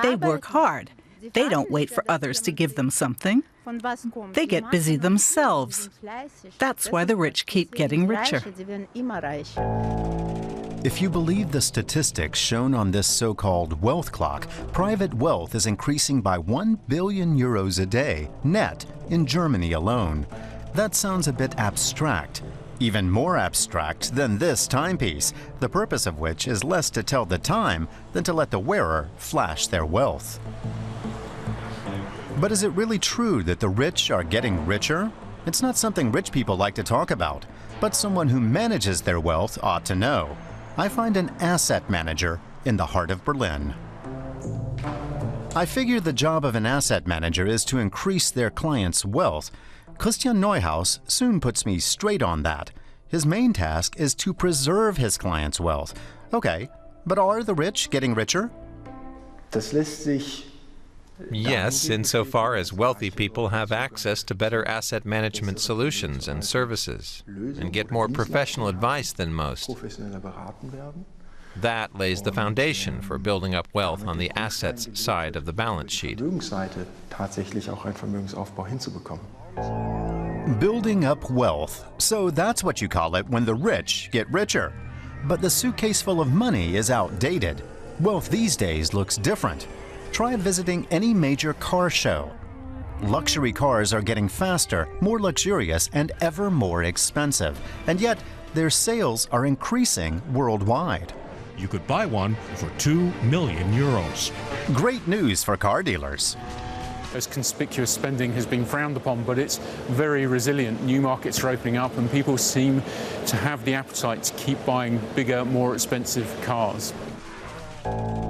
They work hard. They don't wait for others to give them something. They get busy themselves. That's why the rich keep getting richer. If you believe the statistics shown on this so-called wealth clock, private wealth is increasing by 1 billion euros a day, net, in Germany alone. That sounds a bit abstract. Even more abstract than this timepiece, the purpose of which is less to tell the time than to let the wearer flash their wealth. But is it really true that the rich are getting richer? It's not something rich people like to talk about, but someone who manages their wealth ought to know. I find an asset manager in the heart of Berlin. I figure the job of an asset manager is to increase their clients' wealth. Christian Neuhaus soon puts me straight on that. His main task is to preserve his clients' wealth. Okay, but are the rich getting richer? Yes, insofar as wealthy people have access to better asset management solutions and services, and get more professional advice than most. That lays the foundation for building up wealth on the assets side of the balance sheet. Building up wealth. So that's what you call it when the rich get richer. But the suitcase full of money is outdated. Wealth these days looks different. Try visiting any major car show. Luxury cars are getting faster, more luxurious, and ever more expensive. And yet, their sales are increasing worldwide. You could buy one for 2 million euros. Great news for car dealers. As conspicuous spending has been frowned upon, but it's very resilient. New markets are opening up and people seem to have the appetite to keep buying bigger, more expensive cars.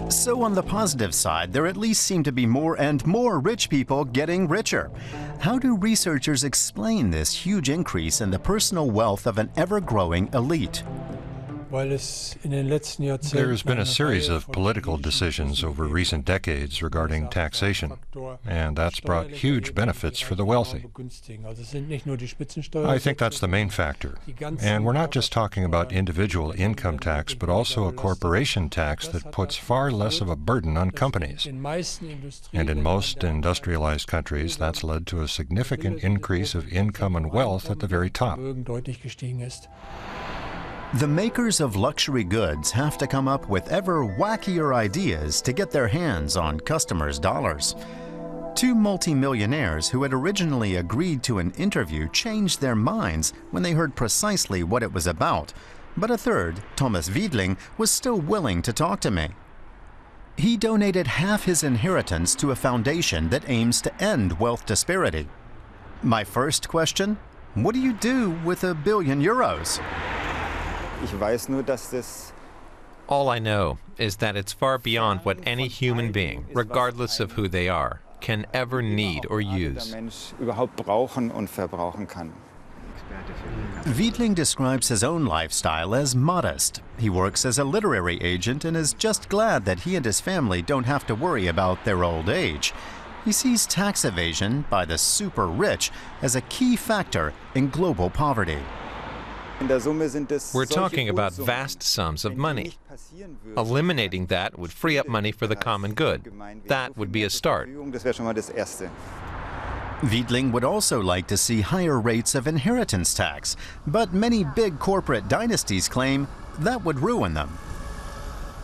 So on the positive side, there at least seem to be more and more rich people getting richer. How do researchers explain this huge increase in the personal wealth of an ever-growing elite? There's been a series of political decisions over recent decades regarding taxation, and that's brought huge benefits for the wealthy. I think that's the main factor. And we're not just talking about individual income tax, but also a corporation tax that puts far less of a burden on companies. And in most industrialized countries, that's led to a significant increase of income and wealth at the very top. The makers of luxury goods have to come up with ever wackier ideas to get their hands on customers' dollars. Two multimillionaires who had originally agreed to an interview changed their minds when they heard precisely what it was about. But a third, Thomas Wiedling, was still willing to talk to me. He donated half his inheritance to a foundation that aims to end wealth disparity. My first question, what do you do with €1 billion? All I know is that it's far beyond what any human being, regardless of who they are, can ever need or use. Wiedling describes his own lifestyle as modest. He works as a literary agent and is just glad that he and his family don't have to worry about their old age. He sees tax evasion by the super rich as a key factor in global poverty. We're talking about vast sums of money. Eliminating that would free up money for the common good. That would be a start. Wiedling would also like to see higher rates of inheritance tax, but many big corporate dynasties claim that would ruin them.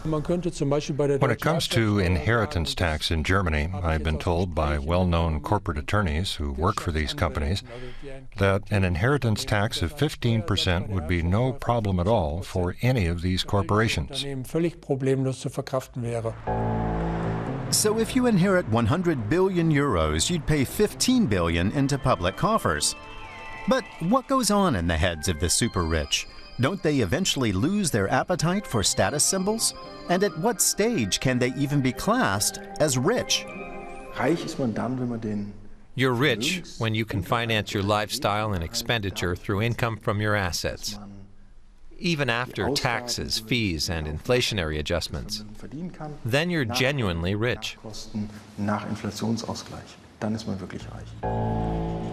When it comes to inheritance tax in Germany, I've been told by well-known corporate attorneys who work for these companies that an inheritance tax of 15% would be no problem at all for any of these corporations. So if you inherit 100 billion euros, you'd pay 15 billion into public coffers. But what goes on in the heads of the super rich? Don't they eventually lose their appetite for status symbols? And at what stage can they even be classed as rich? You're rich when you can finance your lifestyle and expenditure through income from your assets, even after taxes, fees, and inflationary adjustments. Then you're genuinely rich.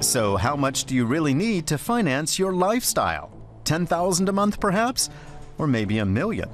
So how much do you really need to finance your lifestyle? 10,000 a month perhaps? Or maybe $1 million?